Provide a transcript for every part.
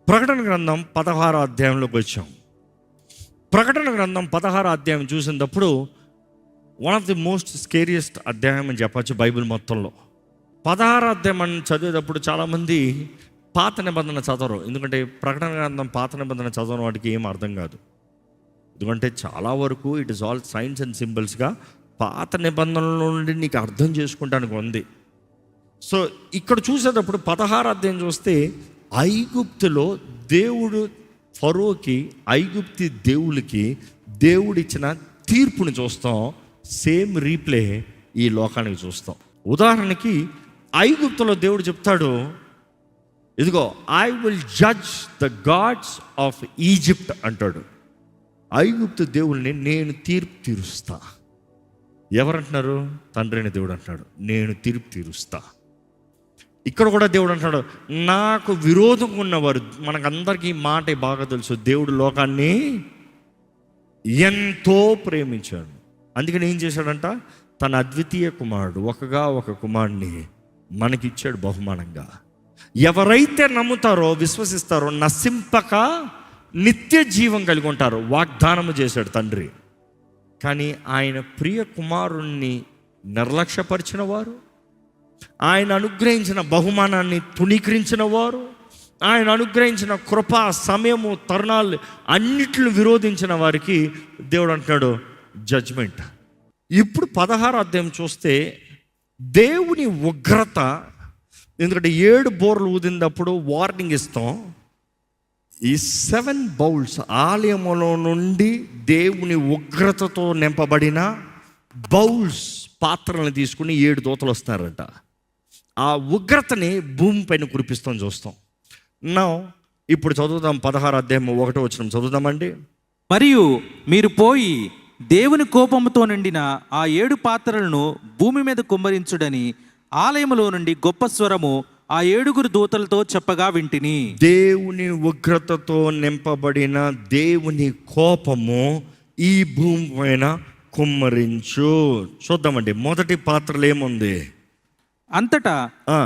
ప్రకటన గ్రంథం 16 అధ్యాయంలోకి వచ్చాం. ప్రకటన గ్రంథం 16 అధ్యాయం చూసినప్పుడు one of the most scariest అధ్యాయం అని చెప్పచ్చు బైబిల్ మొత్తంలో. 16 అధ్యాయం అని చదివేటప్పుడు చాలామంది పాత నిబంధన చదవరు. ఎందుకంటే ప్రకటన గ్రంథం పాత నిబంధన చదవని వాటికి ఏం అర్థం కాదు. ఎందుకంటే చాలా వరకు it is all science and సింబల్స్గా పాత నిబంధనల నుండి నీకు అర్థం చేసుకుంటానికి ఉంది. సో ఇక్కడ చూసేటప్పుడు 16 అధ్యాయం చూస్తే ఐగుప్తులో దేవుడు ఫరోకి, ఐగుప్తి దేవులకి దేవుడిచ్చిన తీర్పుని చూస్తాం. సేమ్ రీప్లే ఈ లోకానికి చూస్తాం. ఉదాహరణకి ఐగుప్తులో దేవుడు చెప్తాడు, ఇదిగో I will judge the God's of Egypt అంటాడు. ఐగుప్తు దేవుల్ని నేను తీర్పు తీరుస్తా. ఎవరంటున్నారు? తండ్రి అయిన దేవుడు అంటున్నాడు, నేను తీర్పు తీరుస్తా. ఇక్కడ కూడా దేవుడు అంటున్నాడు, నాకు విరోధంగా ఉన్నవారు, మనకందరికీ మాట బాగా తెలుసు, దేవుడు లోకాన్ని ఎంతో ప్రేమించాడు. అందుకని ఏం చేశాడంట, తన అద్వితీయ కుమారుడు ఒక కుమారుడిని మనకిచ్చాడు బహుమానంగా. ఎవరైతే నమ్ముతారో, విశ్వసిస్తారో, నశింపక నిత్య జీవం కలిగి ఉంటారో వాగ్దానము చేశాడు తండ్రి. కానీ ఆయన ప్రియ కుమారుణ్ణి నిర్లక్ష్యపరిచిన వారు, ఆయన అనుగ్రహించిన బహుమానాన్ని తుణీకరించిన వారు, ఆయన అనుగ్రహించిన కృప, సమయము, తరుణాలు అన్నిటిని విరోధించిన వారికి దేవుడు అంటున్నాడు జడ్జ్మెంట్. ఇప్పుడు 16 అధ్యాయం చూస్తే దేవుని ఉగ్రత, ఎందుకంటే 7 బోర్లు ఊదినప్పుడు వార్నింగ్ ఇస్తాం. ఈ 7 బౌల్స్ ఆలయములో నుండి దేవుని ఉగ్రతతో నింపబడిన బౌల్స్, పాత్రలను తీసుకుని 7 దూతలు వస్తారంట. ఆ ఉగ్రతని భూమి పైన కురిపిస్తాం చూస్తాం. నా ఇప్పుడు చదువుదాం 16 అధ్యాయం 1వ వచనం చదువుదామండి. మరియు మీరు పోయి దేవుని కోపముతో నిండిన ఆ 7 పాత్రలను భూమి మీద కుమ్మరించుడని ఆలయములో నుండి గొప్ప స్వరము ఆ 7 దూతలతో చెప్పగా వింటిని. దేవుని ఉగ్రతతో నింపబడిన దేవుని కోపము ఈ భూమి పైన కుమ్మరించు. చూద్దామండి. మొదటి పాత్రలో ఏముంది? అంతటా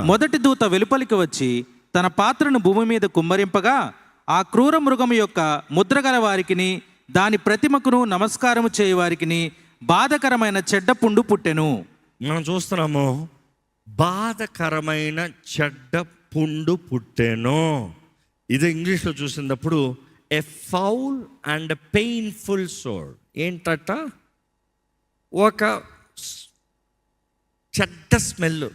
మొదటి దూత వెలుపలికి వచ్చి తన పాత్రను భూమి మీద కుమ్మరింపగా ఆ క్రూర మృగము యొక్క ముద్రగల వారికిని దాని ప్రతిమకును నమస్కారము చేయవారికిని బాధకరమైన చెడ్డ పుండు పుట్టెను. మనం చూస్తున్నాము, బాధకరమైన చెడ్డ పుండు పుట్టెను. ఇది ఇంగ్లీష్లో చూసినప్పుడు ఎ ఫౌల్ అండ్ పెయిన్ఫుల్ సోర్. ఏంటట? ఒక చెడ్డ స్మెల్,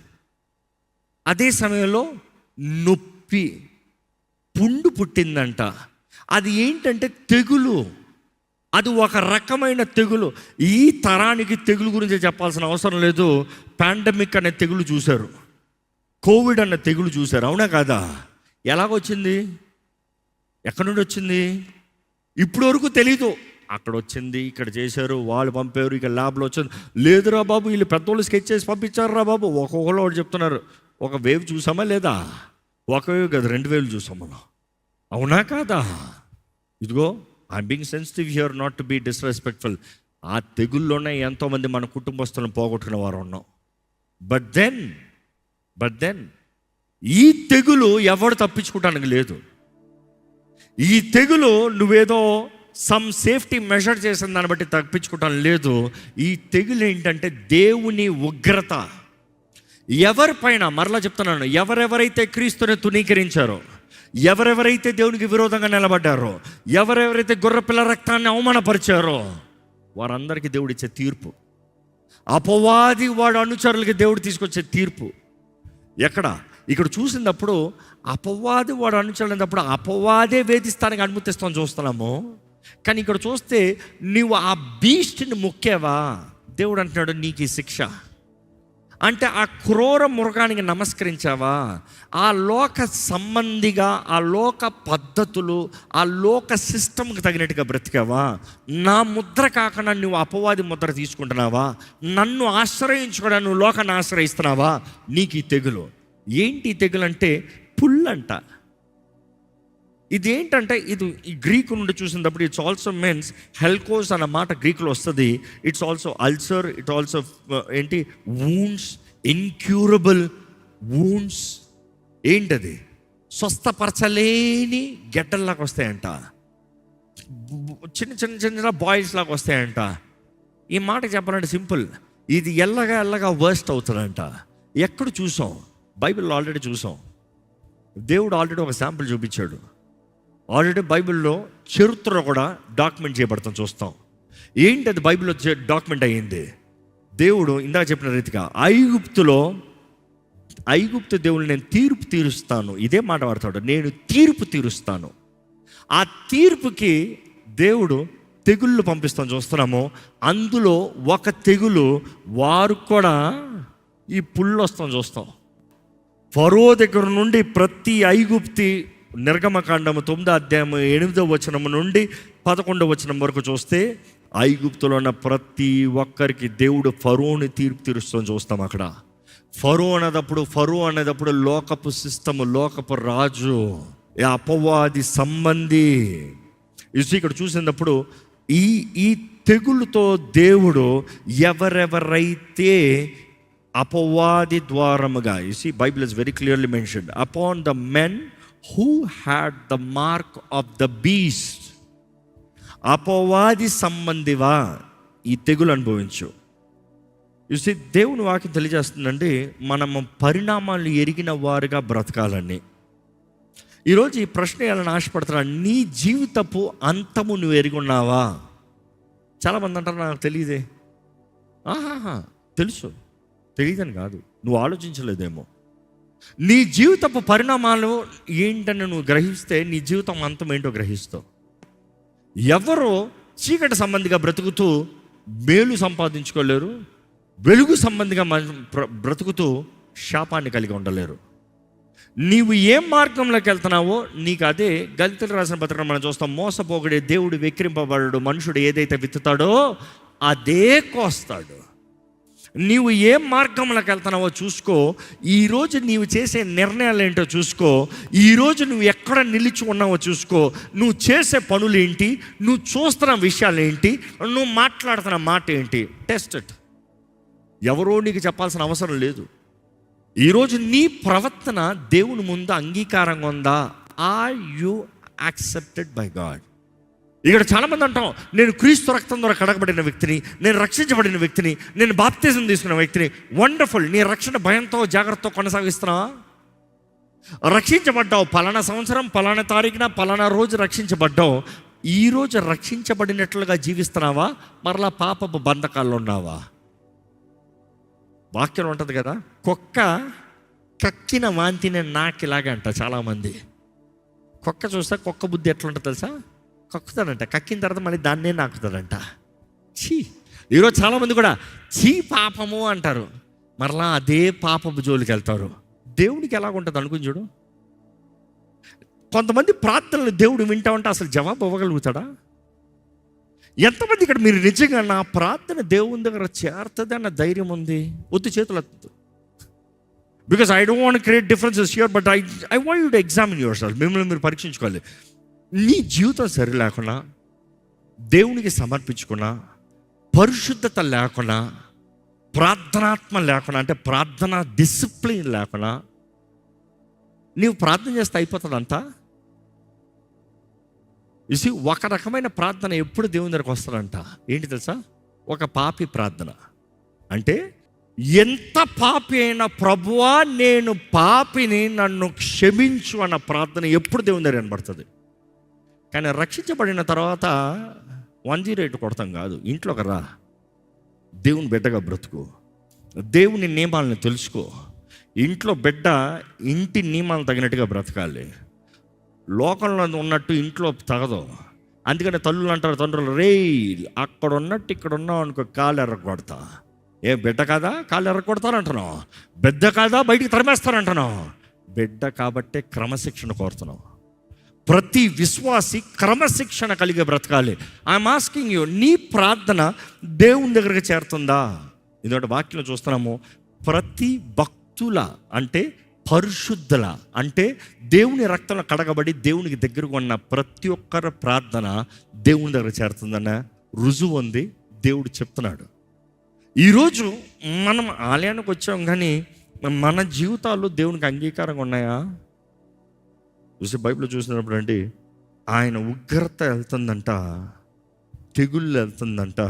అదే సమయంలో నొప్పి, పుండు పుట్టిందంట. అది ఏంటంటే తెగులు. అది ఒక రకమైన తెగులు. ఈ తరానికి తెగులు గురించి చెప్పాల్సిన అవసరం లేదు. పాండమిక్ అనే తెగులు చూశారు, కోవిడ్ అనే తెగులు చూశారు, అవునా కాదా? ఎలాగొచ్చింది? ఎక్కడి నుండి వచ్చింది? ఇప్పుడు వరకు తెలీదు. అక్కడ వచ్చింది, ఇక్కడ చేశారు, వాళ్ళు పంపారు, ఇక్కడ ల్యాబ్లో వచ్చింది. లేదురా బాబు, వీళ్ళు పెద్దోళ్ళు స్కెచ్ చేసి పంపించారురా బాబు. ఒక్కొక్కళ్ళు ఒకటి చెప్తున్నారు. ఒక వేవ్ చూసామా లేదా? ఒక వేవ్ కదా, 2 వేవ్లు చూసాం మనం, అవునా కాదా? ఇదిగో I'm being sensitive here, not to be disrespectful. ఆ తెగుల్లోనే ఎంతోమంది మన కుటుంబస్తులను పోగొట్టుకున్న వారు ఉన్నాం. బట్ దెన్ ఈ తెగులు ఎవడు తప్పించుకోవటానికి లేదు. ఈ తెగులు నువ్వేదో సమ్ సేఫ్టీ మెజర్ చేసిన దాన్ని బట్టి తప్పించుకోవటం లేదు. ఈ తెగులు ఏంటంటే దేవుని ఉగ్రత. ఎవరిపైన, మరలా చెప్తున్నాను, ఎవరెవరైతే క్రీస్తుని తునీకరించారో, ఎవరెవరైతే దేవునికి విరోధంగా నిలబడ్డారో, ఎవరెవరైతే గొర్రెపిల్ల రక్తాన్ని అవమానపరిచారో వారందరికీ దేవుడిచ్చే తీర్పు. అపవాది వాడు అనుచరులకి దేవుడు తీసుకొచ్చే తీర్పు. ఇక్కడ చూసినప్పుడు అపవాది వాడు అనుచరులైనప్పుడు అపవాదే వేధిస్తానికి అనుమతిస్తాం చూస్తున్నాము. కానీ ఇక్కడ చూస్తే నీవు ఆ బీస్ట్ని మొక్కేవా, దేవుడు అంటున్నాడు నీకు ఈ శిక్ష. అంటే ఆ క్రూర మృగానికి నమస్కరించావా, ఆ లోక సంబంధిగా, ఆ లోక పద్ధతులు, ఆ లోక సిస్టమ్కి తగినట్టుగా బ్రతికావా, నా ముద్ర కాకుండా నువ్వు అపవాది ముద్ర తీసుకుంటున్నావా, నన్ను ఆశ్రయించుకోవడానికి నువ్వు లోకాన్ని ఆశ్రయిస్తున్నావా, నీకు ఈ తెగులు. ఏంటి తెగులు అంటే పుల్లంట. ఇదేంటంటే ఇది ఈ గ్రీకు నుండి చూసినప్పుడు ఇట్స్ ఆల్సో మీన్స్ హెల్కోస్ అన్న మాట గ్రీకులో వస్తుంది. It's also ulcer, it also ఏంటి వూండ్స్, ఇన్క్యూరబుల్ వూండ్స్. ఏంటది? స్వస్థపరచలేని గెడ్డల్లాగా వస్తాయంట, చిన్న చిన్న చిన్న బాయిల్స్ లాగా వస్తాయంట. ఈ మాట చెప్పాలంటే సింపుల్, ఇది ఎల్లగా వర్స్ట్ అవుతుందంట. ఎక్కడ చూసాం? బైబిల్లో ఆల్రెడీ చూసాం. దేవుడు ఆల్రెడీ ఒక శాంపుల్ చూపించాడు. ఆల్రెడీ బైబిల్లో చరిత్ర కూడా డాక్యుమెంట్ చేయబడతాం చూస్తాం. ఏంటి అది బైబిల్లో డాక్యుమెంట్ అయ్యింది? దేవుడు ఇందాక చెప్పిన రీతిగా ఐగుప్తు దేవుడు నేను తీర్పు తీరుస్తాను, ఇదే మాట వాడతాడు, నేను తీర్పు తీరుస్తాను. ఆ తీర్పుకి దేవుడు తెగుళ్ళు పంపిస్తాం చూస్తున్నాము. అందులో ఒక తెగులు వారు కూడా ఈ పుళ్ళు వస్తాం చూస్తాం. ఫరో దగ్గర నుండి ప్రతి ఐగుప్తి నిర్గమకాండము 9వ అధ్యాయం 8వ వచనం నుండి 11వ వచనం వరకు చూస్తే ఐగుప్తులో ఉన్న ప్రతి ఒక్కరికి దేవుడు ఫరోని తీర్పు తీరుస్తాం చూస్తాం. అక్కడ ఫరో అనేటప్పుడు లోకపు సిస్టము, లోకపు రాజు, అపవాది సంబంధి. ఇక్కడ చూసినప్పుడు ఈ తెగులుతో దేవుడు ఎవరెవరైతే అపవాది ద్వారముగా, Bible is very clearly mentioned, upon the men who had the mark of the beast, అపవాది సంబంధివా ఈ తెగులు అనుభవించు. దేవుని వాక్యం తెలియజేస్తుందండి, మనము పరిణామాలు ఎరిగిన వారుగా బ్రతకాలని. ఈరోజు ఈ ప్రశ్న ఎలా ఆశపడుతున్నాను, నీ జీవితపు అంతము నువ్వు ఎరిగి ఉన్నావా? చాలామంది అంటారు నాకు తెలియదే. తెలుసు, తెలియదని కాదు, నువ్వు ఆలోచించలేదేమో. నీ జీవితపు పరిణామాలు ఏంటని నువ్వు గ్రహిస్తే నీ జీవితం అంతం ఏంటో గ్రహిస్తావు. ఎవరో చీకటి సంబంధిగా బ్రతుకుతూ మేలు సంపాదించుకోలేరు, వెలుగు సంబంధిగా బ్రతుకుతూ శాపాన్ని కలిగి ఉండలేరు. నీవు ఏం మార్గంలోకి వెళ్తున్నావో నీకు అదే. గలితీయులకు రాసిన పత్రిక మనం చూస్తాం, మోసపోగడే దేవుడు వెక్కిరింపబడడు, మనుషుడు ఏదైతే విత్తుతాడో అదే కోస్తాడు. నీవు ఏం మార్గంలోకి వెళ్తున్నావో చూసుకో. ఈరోజు నీవు చేసే నిర్ణయాలు ఏంటో చూసుకో. ఈరోజు నువ్వు ఎక్కడ నిలిచి ఉన్నావో చూసుకో. నువ్వు చేసే పనులు ఏంటి, నువ్వు చూస్తున్న విషయాలు ఏంటి, నువ్వు మాట్లాడుతున్న మాట ఏంటి, టెస్ట్ ఇట్. ఎవరో నీకు చెప్పాల్సిన అవసరం లేదు. ఈరోజు నీ ప్రవర్తన దేవుని ముందు అంగీకారంగా ఉందా? Are you accepted by God? ఇక్కడ చాలామంది అంటాం, నేను క్రీస్తు రక్తం ద్వారా కడగబడిన వ్యక్తిని, నేను రక్షించబడిన వ్యక్తిని, నేను బాప్తిజం తీసుకున్న వ్యక్తిని. వండర్ఫుల్. నీ రక్షణ భయంతో జాగ్రత్తతో కొనసాగిస్తున్నావా? రక్షించబడ్డావు, పలానా సంవత్సరం పలానా తారీఖున పలానా రోజు రక్షించబడ్డావు. ఈరోజు రక్షించబడినట్లుగా జీవిస్తున్నావా, మరలా పాపపు బంధకాల్లో ఉన్నావా? వాక్యం ఉంటుంది కదా, కుక్క కక్కిన వాంతిని నాకిలాగే అంట. చాలామంది కుక్క చూస్తే కుక్క బుద్ధి ఎట్లా ఉంటుంది తెలుసా? కక్కుతాడంట, కక్కిన తర్వాత మళ్ళీ దాన్నే నాకుతాడంట. చీ. ఈరోజు చాలామంది కూడా చీ పాపము అంటారు, మరలా అదే పాపపు జోలికి వెళ్తారు. దేవుడికి ఎలాగుంటుంది అనుకుని చూడు. కొంతమంది ప్రార్థనలు దేవుడు వింటా ఉంటే అసలు జవాబు ఇవ్వగలుగుతాడా? ఎంతమంది ఇక్కడ మీరు నిజంగా నా ప్రార్థన దేవుని దగ్గర చేరుతుంది అన్న ధైర్యం ఉంది? వద్దు, చేతులు ఎత్తు. Because I don't want create differences here, but I want you to examine your self. మిమ్మల్ని మీరు పరీక్షించుకోవాలి. నీ జీవితం సరి లేకున్నా, దేవునికి సమర్పించుకున్నా, పరిశుద్ధత లేకున్నా, ప్రార్థనాత్మ లేకున్నా, అంటే ప్రార్థన డిసిప్లిన్ లేకున్నా నీవు ప్రార్థన చేస్తే అయిపోతుందంతా. ఇసి ఒక రకమైన ప్రార్థన ఎప్పుడు దేవుని దగ్గరకు వస్తాడంట. ఏంటి తెలుసా? ఒక పాపి ప్రార్థన. అంటే ఎంత పాపి అయినా, ప్రభువా నేను పాపిని, నన్ను క్షమించు అన్న ప్రార్థన ఎప్పుడు దేవుని దగ్గర కనబడుతుంది. కానీ రక్షించబడిన తర్వాత 108 కొడతాం కాదు, ఇంట్లోకి రా, దేవుని బిడ్డగా బ్రతుకు, దేవుని నియమాలను తెలుసుకో. ఇంట్లో బిడ్డ ఇంటి నియమాలు తగినట్టుగా బ్రతకాలి. లోకంలో ఉన్నట్టు ఇంట్లో తగదు. అందుకని తల్లులు అంటారు, తండ్రులు, రే అక్కడ ఉన్నట్టు ఇక్కడ ఉన్నావు అనుకో కాలు ఎర్రగొడతా. ఏ బిడ్డ కాదా కాలు ఎర్రగొడతానంటున్నావు? బిడ్డ కాదా బయటికి తరిమేస్తానంటున్నావు? బిడ్డ కాబట్టే క్రమశిక్షణ కోరుతున్నావు. ప్రతి విశ్వాసి క్రమశిక్షణ కలిగి బ్రతకాలి. ఐఎమ్ ఆస్కింగ్ యూ, నీ ప్రార్థన దేవుని దగ్గరకు చేరుతుందా? ఇదొకటి వాక్యం చూస్తున్నాము. ప్రతి భక్తుల అంటే పరిశుద్ధుల అంటే దేవుని రక్తంలో కడగబడి దేవునికి దగ్గరకు ఉన్న ప్రతి ఒక్కరి ప్రార్థన దేవుని దగ్గర చేరుతుందన్న రుజువు ఉంది. దేవుడు చెప్తున్నాడు. ఈరోజు మనం ఆలయానికి వచ్చాం, కానీ మన జీవితాలు దేవునికి అంగీకారంగా ఉన్నాయా? చూసి బైబిల్ చూసినప్పుడు అండి, ఆయన ఉగ్రత వెళ్తుందంట, తెగుళ్ళు వెళ్తుందంట.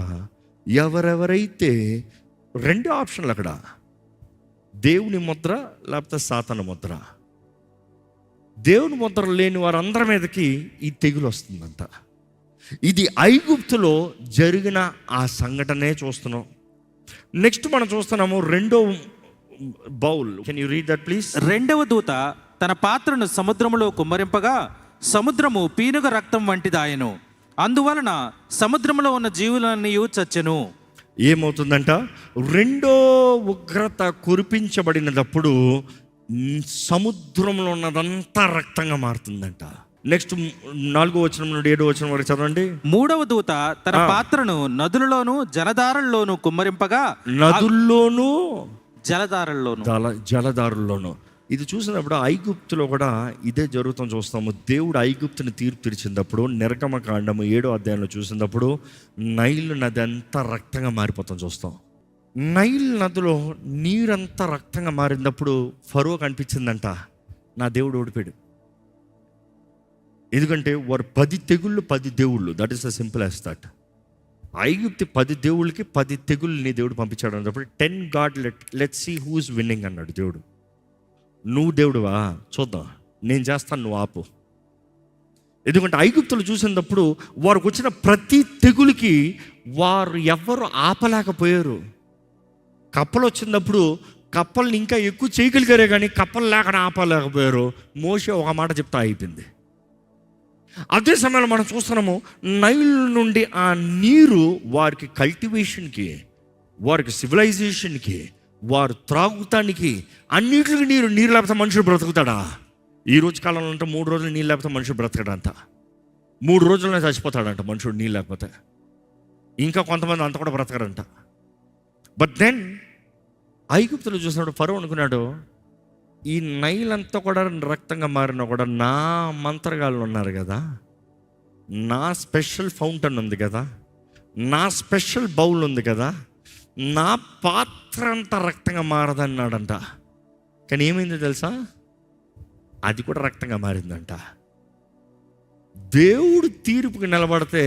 ఎవరెవరైతే 2 ఆప్షన్లు అక్కడ, దేవుని ముద్ర లేకపోతే సాతాను ముద్ర. దేవుని ముద్ర లేని వారందరి మీదకి ఈ తెగులు వస్తుందంట. ఇది ఐగుప్తులో జరిగిన ఆ సంఘటనే చూస్తున్నాం. నెక్స్ట్ మనం చూస్తున్నాము రెండో bowl. Can you read that please? రెండవ దూత తన పాత్రను సముద్రములో కుమ్మరింపగా సముద్రము పీనుగ రక్తం వంటిదాయెను. అందువలన సముద్రములో ఉన్న జీవులన్నీ చచ్చెను. ఏమవుతుందంట? రెండో ఉగ్రత కురిపించబడినప్పుడు సముద్రంలో ఉన్నదంతా రక్తంగా మారుతుందంట. నెక్స్ట్ 4వ వచనం నుండి 7వ వచనం వరకు చదవండి. మూడవ దూత తన పాత్రను నదులలోను జలధారల్లోను కుమ్మరింపగా, నదుల్లోనూ జలధారల్లోను. ఇది చూసినప్పుడు ఐగుప్తులో కూడా ఇదే జరుగుతుంది చూస్తాము. దేవుడు ఐగుప్తుని తీర్పు తీర్చినప్పుడు నిర్గమకాండము 7వ అధ్యాయంలో చూసినప్పుడు నైల్ నది అంతా రక్తంగా మారిపోతాం చూస్తాం. నైల్ నదిలో నీరంతా రక్తంగా మారినప్పుడు ఫరో కనిపించిందంట, నా దేవుడు ఓడిపోయాడు. ఎందుకంటే వారు 10 తెగుళ్ళు 10 దేవుళ్ళు. That is the simple as that. ఐగుప్తి 10 దేవుళ్ళకి 10 తెగుళ్ళు నీ దేవుడు పంపించాడు అన్నప్పుడు 10 God let's see who is winning అన్నాడు దేవుడు. నువ్వు దేవుడువా, చూద్దాం, నేను చేస్తాను, నువ్వు ఆపు. ఎందుకంటే ఐగుప్తులు చూసినప్పుడు వారికి వచ్చిన ప్రతి తెగులకి వారు ఎవ్వరు ఆపలేకపోయారు. కప్పలు వచ్చినప్పుడు కప్పల్ని ఇంకా ఎక్కువ చేయగలిగారే కానీ కప్పలు లేకుండా ఆపలేకపోయారు. మోషే ఒక మాట చెప్తా అయిపోయింది. అదే సమయంలో మనం చూస్తున్నాము, నైల్ నుండి ఆ నీరు వారికి కల్టివేషన్కి, వారికి సివిలైజేషన్కి, వారు త్రాగుతానికి, అన్నిటికి నీరు లేకపోతే మనుషుడు బ్రతుకుతాడా? ఈ రోజు కాలంలో అంటే 3 రోజులు నీళ్ళు లేకపోతే మనుషుడు బ్రతకడంట. 3 రోజులనే చచ్చిపోతాడంట మనుషుడు నీళ్ళు లేకపోతే. ఇంకా కొంతమంది అంత కూడా బ్రతకడంట. బట్ దెన్ ఐగుప్తులు చూసినప్పుడు ఫరో అనుకున్నాడు, ఈ నైల్ అంతా కూడా రక్తంగా మారినా కూడా నా మంత్రగాళ్ళు ఉన్నారు కదా, నా స్పెషల్ ఫౌంటైన్ ఉంది కదా, నా స్పెషల్ బౌల్ ఉంది కదా, నా పాత్ర అంతా రక్తంగా మారదన్నాడంట. కానీ ఏమైందో తెలుసా? అది కూడా రక్తంగా మారిందంట. దేవుడు తీర్పుకి నిలబడితే,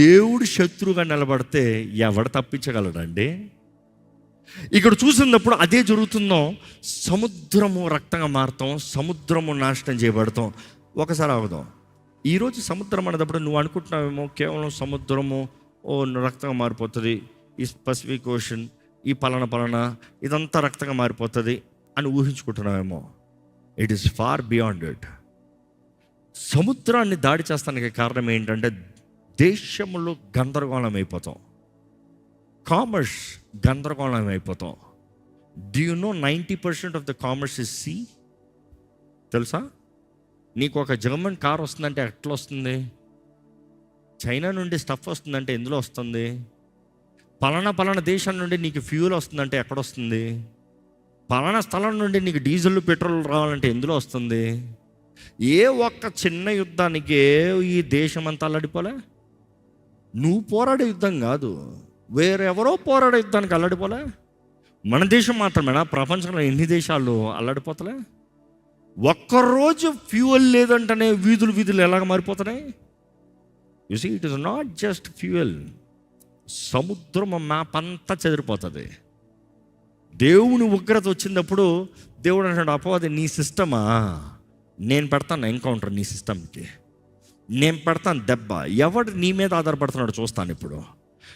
దేవుడు శత్రువుగా నిలబడితే ఎవడు తప్పించగలడండి? ఇక్కడ చూసినప్పుడు అదే జరుగుతుందో, సముద్రము రక్తంగా మారుతాం, సముద్రము నాశనం చేయబడతాం. ఒకసారి ఆగుదాం. ఈరోజు సముద్రం అనేటప్పుడు నువ్వు అనుకుంటున్నావేమో కేవలం సముద్రము రక్తంగా మారిపోతుంది, ఈ పసిఫిక్ ఓషన్, ఈ పలానా ఇదంతా రక్తంగా మారిపోతుంది అని ఊహించుకుంటున్నావేమో. It is far beyond it. సముద్రాన్ని దాడి చేస్తానికి కారణం ఏంటంటే దేశంలో గందరగోళం అయిపోతాం, కామర్స్ గందరగోళం అయిపోతాం. Do you know 90% of the commerce is sea? తెలుసా? నీకు ఒక జర్మన్ కార్ వస్తుందంటే ఎట్లా వస్తుంది? చైనా నుండి స్టఫ్ వస్తుందంటే ఎందులో వస్తుంది? పలానా దేశం నుండి నీకు ఫ్యూల్ వస్తుందంటే ఎక్కడొస్తుంది? పలానా స్థలం నుండి నీకు డీజిల్ పెట్రోల్ రావాలంటే ఎందులో వస్తుంది? ఏ ఒక్క చిన్న యుద్ధానికి ఈ దేశం అంతా అల్లడిపోలే? నువ్వు పోరాడే యుద్ధం కాదు, వేరెవరో పోరాడే యుద్ధానికి అల్లడిపోలే. మన దేశం మాత్రమేనా? ప్రపంచంలో ఎన్ని దేశాలు అల్లడిపోతలే? ఒక్కరోజు ఫ్యూయల్ లేదంటేనే వీధులు ఎలాగ మారిపోతున్నాయి? You see, it is not just fuel. సముద్రం మ్యాప్ అంతా చెదిరిపోతుంది. దేవుని ఉగ్రత వచ్చినప్పుడు దేవుడు అంటాడు, అపవాది నీ సిస్టమా, నేను పెడతాను ఎన్కౌంటర్ నీ సిస్టమ్కి, నేను పెడతాను దెబ్బ. ఎవడు నీ మీద ఆధారపడుతున్నాడో చూస్తాను ఇప్పుడు,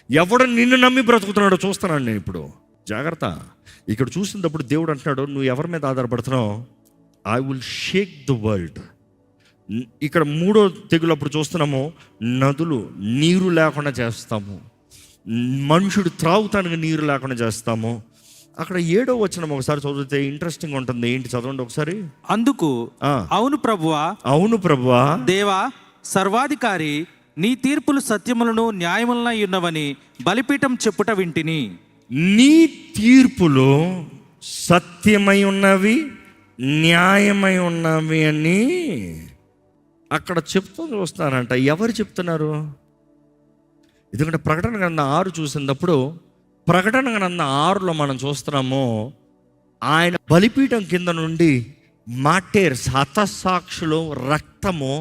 ఎవడు నిన్ను నమ్మి బ్రతుకుతున్నాడో చూస్తున్నాను నేను ఇప్పుడు. జాగ్రత్త. ఇక్కడ చూసినప్పుడు దేవుడు అంటున్నాడు, నువ్వు ఎవరి మీద ఆధారపడుతున్నావు? I will shake the world. ఇక్కడ 3వ తెగులప్పుడు చూస్తున్నాము, నదులు నీరు లేకుండా చేస్తాము, మనుషుడు త్రాగుతానికి నీరు లేకుండా చేస్తాము. అక్కడ 7వ వచనం ఒకసారి చదివితే ఇంట్రెస్టింగ్ ఉంటుంది. ఏంటి, చదవండి ఒకసారి. అందుకు అవును ప్రభువా, దేవా సర్వాధికారి, నీ తీర్పులు సత్యములను న్యాయములనై ఉన్నవని బలిపీఠం చెప్పుట వింటిని. నీ తీర్పులు సత్యమై ఉన్నవి, న్యాయమై ఉన్నవి అని అక్కడ చెప్తూ వస్తున్నారంట. ఎవరు చెప్తున్నారు? ఎందుకంటే ప్రకటన గ్రంథం 6 చూసినప్పుడు, ప్రకటన గ్రంథం 6లో మనం చూస్తున్నాము, ఆయన బలిపీఠం కింద నుండి మాటేర్స్, హతసాక్షులు రక్తము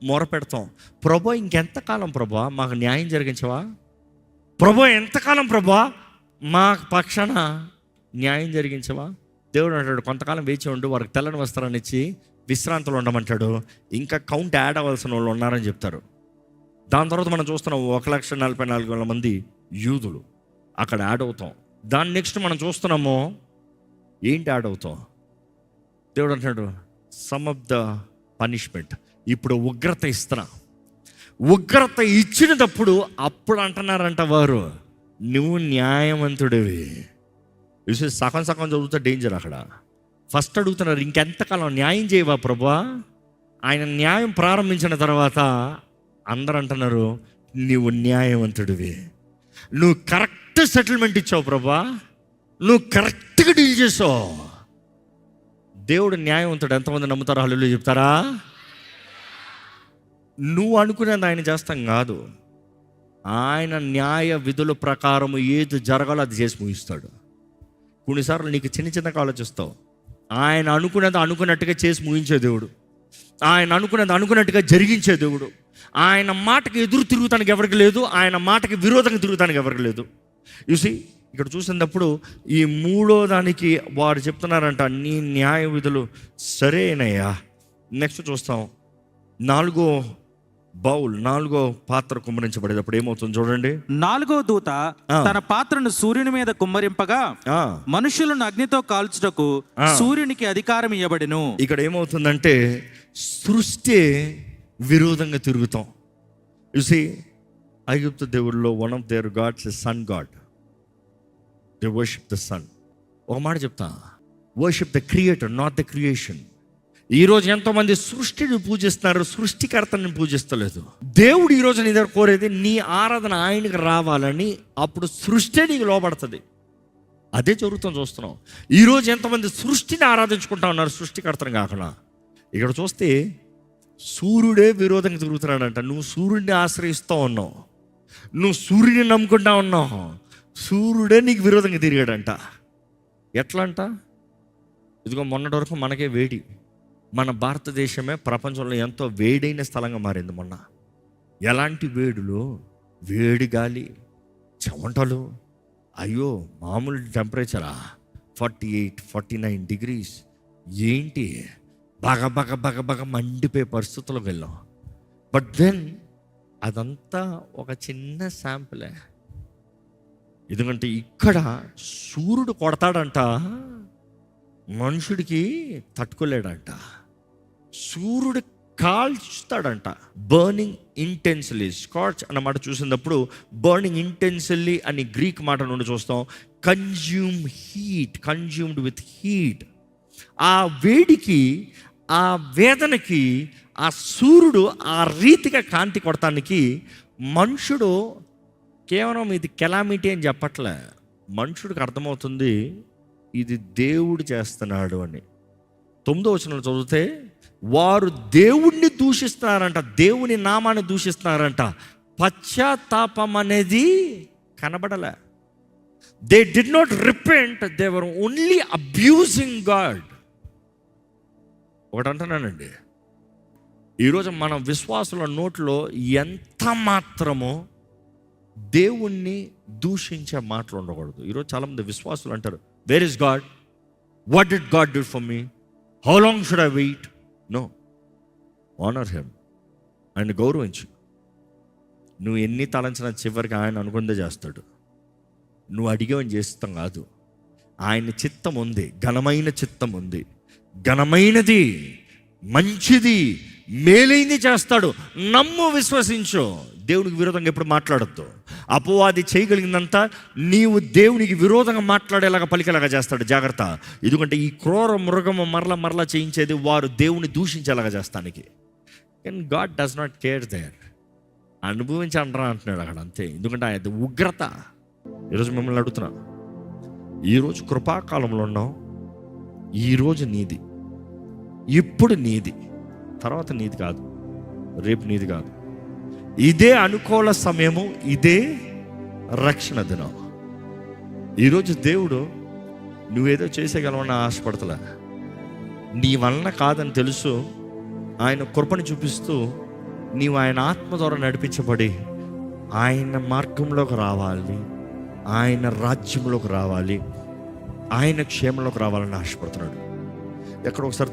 మొరపెడతాం. ప్రభా ఇంకెంతకాలం ప్రభా మాకు న్యాయం జరిగించవా? ప్రభా ఎంతకాలం ప్రభా మా పక్షాన న్యాయం జరిగించవా? దేవుడు అంటాడు కొంతకాలం వేచి ఉండు, వారికి తెల్లని వస్త్రాన్ని ఇచ్చి విశ్రాంతిలో ఉండమంటాడు. ఇంకా కౌంట్ యాడ్ అవ్వాల్సిన వాళ్ళు ఉన్నారని చెప్తారు. దాని తర్వాత మనం చూస్తున్నాం 1,44,000 మంది యూదులు అక్కడ యాడ్ అవుతాం. దాని నెక్స్ట్ మనం చూస్తున్నాము ఏంటి యాడ్ అవుతాం? దేవుడు అంటాడు సమ్ ఆఫ్ ద పనిష్మెంట్. ఇప్పుడు ఉగ్రత ఇస్తున్నా. ఉగ్రత ఇచ్చినప్పుడు అప్పుడు అంటున్నారంట వారు నువ్వు న్యాయవంతుడివి. సగం సగం చదువుతా డేంజర్. అక్కడ ఫస్ట్ అడుగుతున్నారు ఇంకెంతకాలం న్యాయం చేయవా ప్రభా? ఆయన న్యాయం ప్రారంభించిన తర్వాత అందరూ అంటున్నారు నువ్వు న్యాయవంతుడివి, నువ్వు కరెక్ట్ సెటిల్మెంట్ ఇచ్చావు ప్రభా, నువ్వు కరెక్ట్గా డీల్ చేసావు. దేవుడు న్యాయవంతుడు. ఎంతమంది నమ్ముతారో హల్లెలూయా చెప్తారా? నువ్వు అనుకునేది ఆయన చేస్తాం కాదు. ఆయన న్యాయ విధుల ప్రకారం ఏది జరగాలో అది చేసి ముగిస్తాడు. కొన్నిసార్లు నీకు చిన్న చిన్నగా ఆలోచిస్తావు. ఆయన అనుకునేది అనుకున్నట్టుగా చేసి ముగించే దేవుడు, ఆయన అనుకునేది అనుకున్నట్టుగా జరిగించే దేవుడు. ఆయన మాటకి ఎదురు తిరుగుతానికి ఎవరికి లేదు, ఆయన మాటకి విరోధంగా తిరుగుతానికి ఎవరికి లేదు. చూసి ఇక్కడ చూసినప్పుడు ఈ మూడో దానికి వారు చెప్తున్నారంట నీ న్యాయ విధులు సరేనయ్యా. నెక్స్ట్ చూస్తాం 4వ పాత్ర కుమ్మరించబడేటప్పుడు ఏమవుతుంది చూడండి. 4వ దూత తన పాత్రను సూర్యుని మీద కుమ్మరింపగా మనుషులను అగ్నితో కాల్చుటకు సూర్యునికి అధికారం ఇవ్వబడెను. ఇక్కడ ఏమవుతుందంటే సృష్టి విరోధంగా తిరుగుతాం. చూసి ఐగుప్తు దేవుళ్ళలో one of their gods sun god. They worship the sun. ఒక మాట చెప్తా, worship the creator not the creation. ఈరోజు ఎంతోమంది సృష్టిని పూజిస్తున్నారు, సృష్టికర్తని పూజిస్తలేదు. దేవుడు ఈరోజు నీ దగ్గర కోరేది నీ ఆరాధన ఆయనకి రావాలని. అప్పుడు సృష్టి నీకు లోపడుతుంది. అదే జరుగుతుంది చూస్తున్నాం. ఈరోజు ఎంతమంది సృష్టిని ఆరాధించుకుంటా ఉన్నారు సృష్టికర్తను కాకుండా. ఇక్కడ చూస్తే సూర్యుడే విరోధంగా తిరుగుతున్నాడంట. నువ్వు సూర్యుడిని ఆశ్రయిస్తూ ఉన్నావు, నువ్వు సూర్యుడిని నమ్ముకుంటా ఉన్నావు, సూర్యుడే నీకు విరోధంగా తిరిగాడంట. ఎట్లా అంట? ఇదిగో మొన్నటి వరకు మనకే వేడి. మన భారతదేశమే ప్రపంచంలో ఎంతో వేడైన స్థలంగా మారింది. మొన్న ఎలాంటి వేడులు, వేడి గాలి, చెమటలు, అయ్యో మామూలు టెంపరేచరా 48-49 degrees. ఏంటి బగ బగ బగ బగ మండిపోయే పరిస్థితులకు వెళ్ళాం. బట్ దెన్ అదంతా ఒక చిన్న శాంపులే. ఎందుకంటే ఇక్కడ సూర్యుడు కొడతాడంట, మనుషుడికి తట్టుకోలేడంట. సూర్యుడు కాల్చుతాడంట. Burning intensely. స్కాచ్ అన్నమాట చూసినప్పుడు బర్నింగ్ ఇంటెన్స్లీ అని గ్రీక్ మాట నుండి చూస్తాం. Consume heat, consumed with heat. ఆ వేడికి, ఆ వేదనకి ఆ సూర్యుడు ఆ రీతిగా కాంతి కొడతానికి మనుషుడు కేవలం ఇది కెలామిటీ అని చెప్పట్లే. మనుషుడికి అర్థమవుతుంది ఇది దేవుడు చేస్తున్నాడు అని. 9వ వచనంలో చదివితే వారు దేవుణ్ణి దూషిస్తున్నారంట, దేవుని నామాన్ని దూషిస్తున్నారంట. పశ్చాత్తాపం అనేది కనబడలే. They did not repent, they were only abusing God. ఒకటి అంటున్నానండి, ఈరోజు మన విశ్వాసుల నోట్లో ఎంత మాత్రమో దేవుణ్ణి దూషించే మాటలు ఉండకూడదు. ఈరోజు చాలామంది విశ్వాసులు అంటారు where is God, what did God do for me, how long should I wait. No, honour him. ఆయన గౌరవించు. నువ్వు ఎన్ని తలంచినా చివరికి ఆయన అనుకుందే చేస్తాడు. నువ్వు అడిగేవని చేస్తాం కాదు. ఆయన చిత్తం ఉంది, ఘనమైన చిత్తం ఉంది. ఘనమైనది, మంచిది, మేలైంది చేస్తాడు. నమ్ము, విశ్వసించు. దేవునికి విరోధంగా ఎప్పుడు మాట్లాడద్దు. అపవాది చేయగలిగిందంతా నీవు దేవునికి విరోధంగా మాట్లాడేలాగా పలికేలాగా చేస్తాడు. జాగ్రత్త. ఎందుకంటే ఈ క్రూర మృగము మరలా చేయించేది వారు దేవుని దూషించేలాగా చేస్తానికి. Can God does not care there. అనుభవించండ్రా అంటున్నాడు అక్కడ, అంతే. ఎందుకంటే అది ఉగ్రత. ఈరోజు మిమ్మల్ని అడుగుతున్నా, ఈరోజు కృపాకాలంలో ఉన్నావు. ఈరోజు నీది, ఇప్పుడు నీది, తర్వాత నీది కాదు, రేపు నీది కాదు. ఇదే అనుకూల సమయము, ఇదే రక్షణ దినం. ఈరోజు దేవుడు నువ్వేదో చేసేయగలవని ఆశపడతలే. నీ వలన కాదని తెలుసు, ఆయన కృపను చూపిస్తూ నీవు ఆయన ఆత్మ ద్వారా నడిపించబడి ఆయన మార్గంలోకి రావాలి, ఆయన రాజ్యంలోకి రావాలి, ఆయన క్షేమంలోకి రావాలని ఆశపడుతున్నాడు. ఎక్కడ ఒకసారి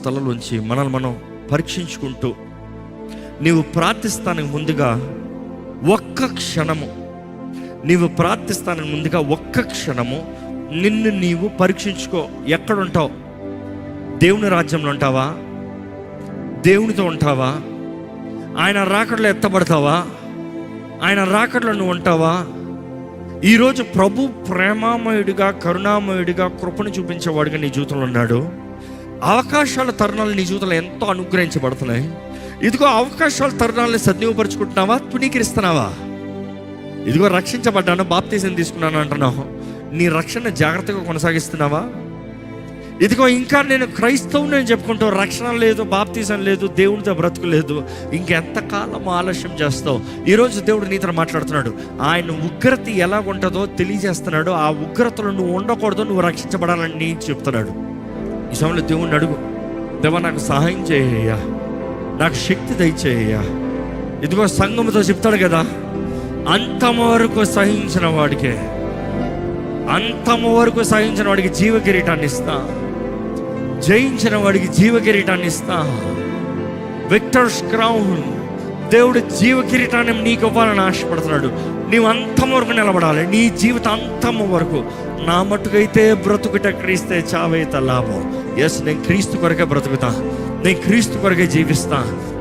తలలోంచి మనల్ని మనం పరీక్షించుకుంటూ, నీవు ప్రార్థిస్తానికి ముందుగా ఒక్క క్షణము నిన్ను నీవు పరీక్షించుకో. ఎక్కడుంటావు? దేవుని రాజ్యంలో ఉంటావా? దేవునితో ఉంటావా? ఆయన రాకడలో ఎత్తబడతావా? ఆయన రాకడలో నువ్వు ఉంటావా? ఈరోజు ప్రభు ప్రేమామయుడిగా, కరుణామయుడిగా, కృపను చూపించేవాడిగా నీ జీవితంలో ఉన్నాడు. అవకాశాల తరుణాలు నీ జీవితంలో ఎంతో అనుగ్రహించబడుతున్నాయి. ఇదిగో అవకాశాల తరుణాలను సద్వినియోగపరుచుకుంటున్నావా? తునీకరిస్తున్నావా? ఇదిగో రక్షించబడ్డాను, బాప్తీసం తీసుకున్నాను అంటున్నావు. నీ రక్షణ జాగ్రత్తగా కొనసాగిస్తున్నావా? ఇదిగో ఇంకా నేను క్రైస్తవుని చెప్పుకుంటూ రక్షణ లేదు, బాప్తీసం లేదు, దేవునితో బ్రతుకు లేదు, ఇంకెంతకాలం ఆలస్యం చేస్తావు? ఈరోజు దేవుడు నీతో మాట్లాడుతున్నాడు. ఆయన ఉగ్రత ఎలా ఉంటుందో తెలియజేస్తున్నాడు. ఆ ఉగ్రతలో నువ్వు ఉండకూడదు, నువ్వు రక్షించబడాలని చెప్తున్నాడు. ఈ సమయంలో దేవుణ్ణి అడుగు, దేవా నాకు సహాయం చేయ్యా, నాకు శక్తి దయచేయ్యా. ఇదిగో సంఘముతో చెప్తాడు కదా, అంతము వరకు సహించిన వాడికి జీవ కిరీటాన్ని ఇస్తా, జయించిన వాడికి జీవ కిరీటాన్ని ఇస్తా. విక్టర్స్ క్రౌన్. దేవుడు జీవ కిరీటాన్ని నీకు ఇవ్వాలని ఆశపడుతున్నాడు. నీవు అంతం వరకు నిలబడాలి, నీ జీవితం అంతం వరకు. నా మట్టుకైతే బ్రతుకుట క్రీస్తే, చావైతే లాభం. ఎస్, నేను క్రీస్తు కొరకే బ్రతుకుతా, నేను క్రీస్తు కొరకే జీవిస్తా,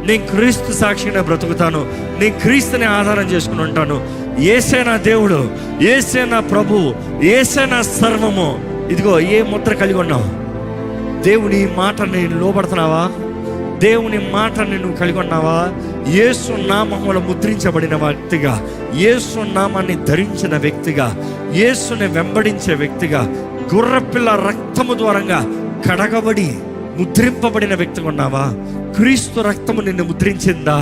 నేను క్రీస్తు సాక్షిగా బ్రతుకుతాను, నేను క్రీస్తుని ఆధారం చేసుకుని ఉంటాను. యేసే నా దేవుడు, యేసే నా ప్రభు, యేసే నా సర్వము. ఇదిగో ఏ ముద్ర కలిగి ఉన్నావు? దేవుని మాటని లోబడుతున్నావా? దేవుని మాటని నువ్వు కలిగి ఉన్నావా? యేసు నామములో ముద్రించబడిన వ్యక్తిగా, యేసు నామాన్ని ధరించిన వ్యక్తిగా, యేసుని వెంబడించే వ్యక్తిగా, గుర్రపిల్ల రక్తము ద్వారంగా కడగబడి ముద్రింపబడిన వ్యక్తిగా ఉన్నావా? క్రీస్తు రక్తము నిన్ను ముద్రించిందా?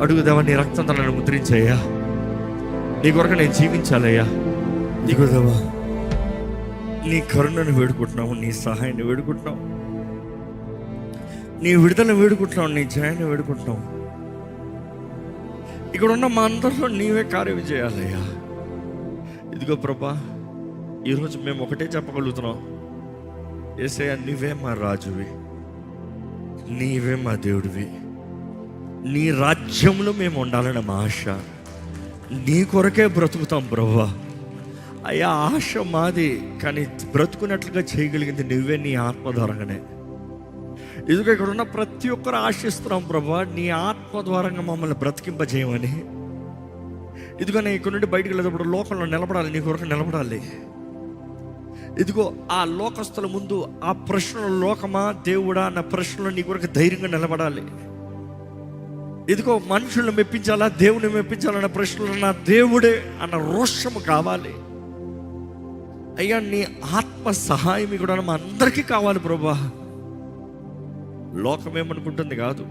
అడుగుదావా, నీ రక్తంతో నన్ను ముద్రించయ్యా, నీ కొరకు నేను జీవించాలయ్యా. దిగుదావా, నీ కరుణను వేడుకుంటున్నావు, నీ సహాయాన్ని వేడుకుంటున్నావు, నీ విడుదల వేడుకుంటున్నావు, నీ జయాన్ని వేడుకుంటున్నావు. ఇక్కడ ఉన్న మా అందరిలో నీవే కార్యం చేయాలయ్యా. ఇదిగో ప్రభా, ఈరోజు మేము ఒకటే చెప్పగలుగుతున్నాం, యేసయ్యా నీవే మా రాజువి, నీవే మా దేవుడివి, నీ రాజ్యంలో మేము ఉండాలని మా ఆశ. నీ కొరకే బ్రతుకుతాం ప్రభా. అయ్యా, ఆశ మాది, కానీ బ్రతుకున్నట్లుగా చేయగలిగింది నువ్వే, నీ ఆత్మ ద్వారంగానే. ఇదిగో ఇక్కడ ఉన్న ప్రతి ఒక్కరు ఆశిస్తున్నాం ప్రభా, నీ ఆత్మ ద్వారంగా మమ్మల్ని బ్రతికింపజేయమని. ఇదిగో నేను ఇక్కడ నుండి బయటకు వెళ్ళేటప్పుడు లోకంలో నిలబడాలి, నీ కొరకు నిలబడాలి. ఇదిగో ఆ లోకస్తుల ముందు ఆ ప్రశ్నలో, లోకమా దేవుడా అన్న ప్రశ్నలో నీ కొరకు ధైర్యంగా నిలబడాలి. ఇదిగో మనుషులను మెప్పించాలా, దేవుని మెప్పించాలన్న ప్రశ్నలు నా దేవుడే అన్న రోషము కావాలి. అయ్యా, నీ ఆత్మ సహాయం కూడా మా అందరికీ కావాలి ప్రభా. లోకం ఏమనుకుంటుంది కాదు,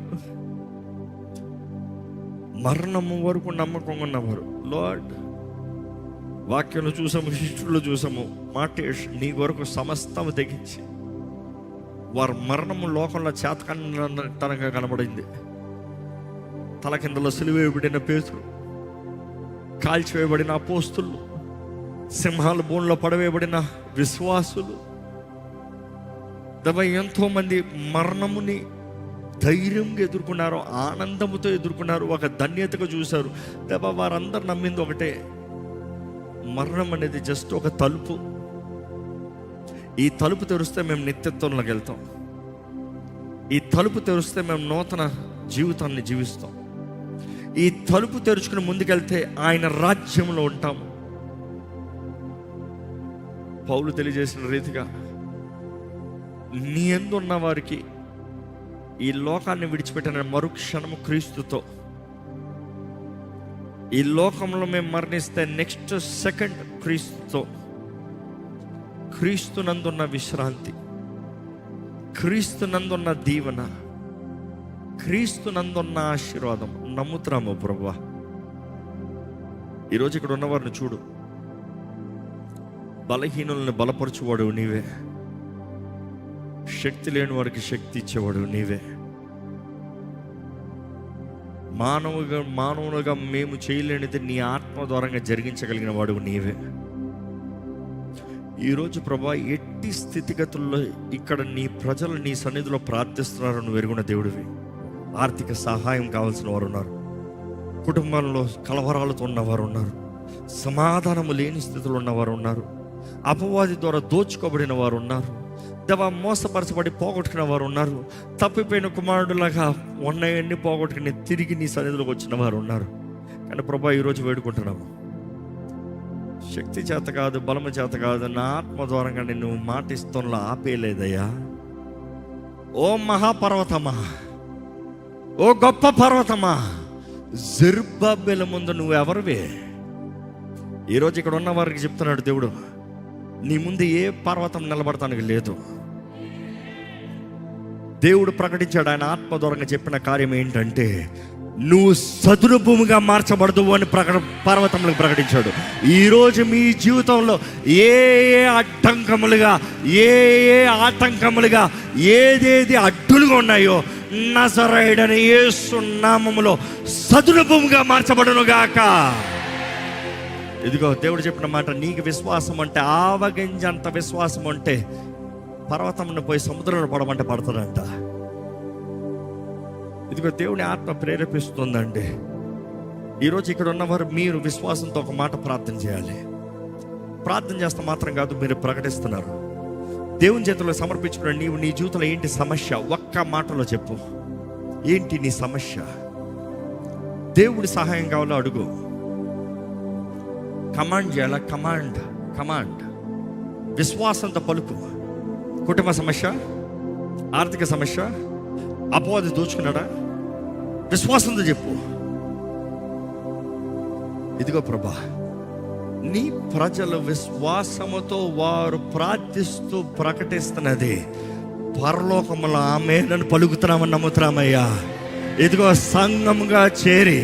మరణము వరకు నమ్మకంగా ఉన్నవారు లార్డ్, వాక్యంలో చూసాము, శిష్యుల్లో చూసాము, మాటేష్ నీ వరకు సమస్తము తెగించి వారు మరణము లోకంలో చేతకనగా కనబడింది. తల కిందలో సిలువేయబడిన పేతురు, కాల్చివేయబడిన అపోస్తులు, సింహాల బోన్లో పడవేయబడిన విశ్వాసులు, ఎంతో మంది మరణముని ధైర్యంగా ఎదుర్కొన్నారు, ఆనందముతో ఎదుర్కొన్నారు, ఒక ధన్యతగా చూశారు. వారందరూ నమ్మింది ఒకటే, మరణం అనేది జస్ట్ ఒక తలుపు. ఈ తలుపు తెరిస్తే మేము నిత్యత్వంలోకి వెళ్తాం, ఈ తలుపు తెరిస్తే మేము నూతన జీవితాన్ని జీవిస్తాం, ఈ తలుపు తెరుచుకుని ముందుకెళ్తే ఆయన రాజ్యంలో ఉంటాము. పౌలు తెలియజేసిన రీతిగా నీ యందు ఉన్న వారికి ఈ లోకాన్ని విడిచిపెట్టిన మరుక్షణము క్రీస్తుతో, ఈ లోకంలో మేము మరణిస్తే నెక్స్ట్ సెకండ్ క్రీస్తుతో, క్రీస్తునందున్న విశ్రాంతి, క్రీస్తునందున్న దీవెన, క్రీస్తునందున్న ఆశీర్వాదం నమ్ముతున్నాము ప్రభువా. ఈరోజు ఇక్కడ ఉన్నవారిని చూడు, బలహీనులను బలపరచువాడు నీవే, శక్తి లేని వారికి శక్తి ఇచ్చేవాడు నీవే. మానవులుగా మేము చేయలేనిది నీ ఆత్మ ద్వారంగా జరిగించగలిగిన వాడు నీవే. ఈరోజు ప్రభా, ఎట్టి స్థితిగతుల్లో ఇక్కడ నీ ప్రజలు నీ సన్నిధిలో ప్రార్థిస్తున్నారు, నువ్వు ఎరుగున్న దేవుడివి. ఆర్థిక సహాయం కావాల్సిన వారు ఉన్నారు, కుటుంబంలో కలవరాలతో ఉన్నవారు ఉన్నారు, సమాధానము లేని స్థితిలో ఉన్నవారు ఉన్నారు, అపవాది ద్వారా దోచుకోబడిన వారు ఉన్నారు, మోసపరచబడి పోగొట్టుకున్న వారు ఉన్నారు, తప్పిపోయిన కుమారుడులాగా ఉన్నవన్నీ పోగొట్టుకుని తిరిగి నీ సన్నిధిలోకి వచ్చిన వారు ఉన్నారు. కానీ ప్రభా, ఈరోజు వేడుకుంటున్నాము, శక్తి చేత కాదు, బలము చేత కాదు, నా ఆత్మ ద్వారంగా నిన్ను మాటిస్తున్నా ఆపేలేదయ్యా. ఓ మహాపర్వతమా, ఓ గొప్ప పర్వతమా, జెరుబ్బాబెలు ముందు నువ్వెవరివే? ఈరోజు ఇక్కడ ఉన్న వారికి చెప్తున్నాడు దేవుడు, నీ ముందు ఏ పర్వతం నిలబడటానికి లేదు. దేవుడు ప్రకటించాడు, ఆయన ఆత్మ ద్వారంగా చెప్పిన కార్యం ఏంటంటే, నువ్వు సదును భూమిగా మార్చబడదు అని పర్వతములకు ప్రకటించాడు. ఈరోజు మీ జీవితంలో ఏ అడ్డంకములుగా, ఏ ఆటంకములుగా, ఏదేది అడ్డులుగా ఉన్నాయో నజరేయుడైన యేసు నామములో సదును భూమిగా మార్చబడును గాక. ఇదిగో దేవుడు చెప్పిన మాట, నీకు విశ్వాసం అంటే, ఆవగింజంత విశ్వాసం అంటే పర్వతంను పోయి సముద్రంలో పడమంటే పడతాడంట. ఇదిగో దేవుని ఆత్మ ప్రేరేపిస్తుందండి. ఈరోజు ఇక్కడ ఉన్నవారు మీరు విశ్వాసంతో ఒక మాట ప్రార్థన చేయాలి. ప్రార్థన చేస్తే మాత్రం కాదు, మీరు ప్రకటిస్తున్నారు. దేవుని చేతుల్లో సమర్పించుకున్న నీవు నీ జీవితంలో ఏంటి సమస్య, ఒక్క మాటలో చెప్పు. ఏంటి నీ సమస్య? దేవుడి సహాయం కావాలో అడుగు. కమాండ్ చేయాలా? కమాండ్ విశ్వాసంతో పలుకు. కుటుంబ సమస్య, ఆర్థిక సమస్య, అపవాది దోచుకున్నాడా? విశ్వాసంతో చెప్పు. ఇదిగో ప్రభా, నీ ప్రజల విశ్వాసముతో వారు ప్రార్థిస్తూ ప్రకటిస్తున్నది పరలోకములో ఆమేనని పలుకుతున్నామని నమ్ముతున్నామయ్యా. ఇదిగో సంఘముగా చేరి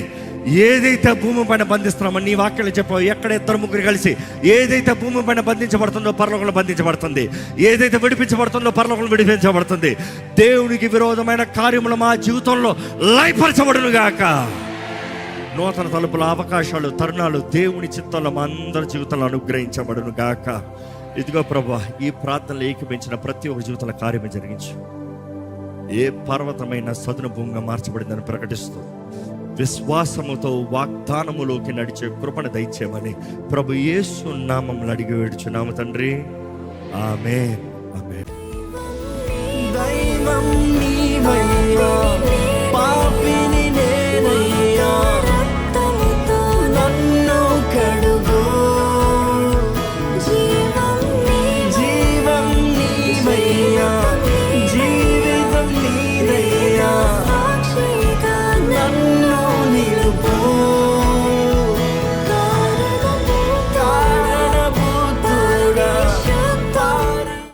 ఏదైతే భూమి పైన బంధిస్తున్నామో నీ వాక్యాలు చెప్పావు, ఎక్కడ ఇద్దరు ముగ్గురు కలిసి ఏదైతే భూమి పైన బంధించబడుతుందో పరలోకంలో బంధించబడుతుంది, ఏదైతే విడిపించబడుతుందో పరలోకంలో విడిపించబడుతుంది. దేవునికి విరోధమైన కార్యములు మా జీవితంలో లయపరచబడును గాక. నూతన తలుపుల అవకాశాలు, తరుణాలు దేవుని చిత్తంలో మా అందరి జీవితంలో అనుగ్రహించబడును గాక. ఇదిగో ప్రభా, ఈ ప్రార్థనలు ఏకీపించిన ప్రతి ఒక్క జీవితంలో కార్యమే జరిగించు. ఏ పర్వతమైన సదును భూమిగా మార్చబడిందని ప్రకటిస్తూ విశ్వాసముతో వాగ్దానములోకి నడిచే కృపను దయచేయమని ప్రభు యేసు నామములో అడిగి వేడుచున్నాము తండ్రి. ఆమేన్. ఆమేన్. దైవం నీవయ్యా.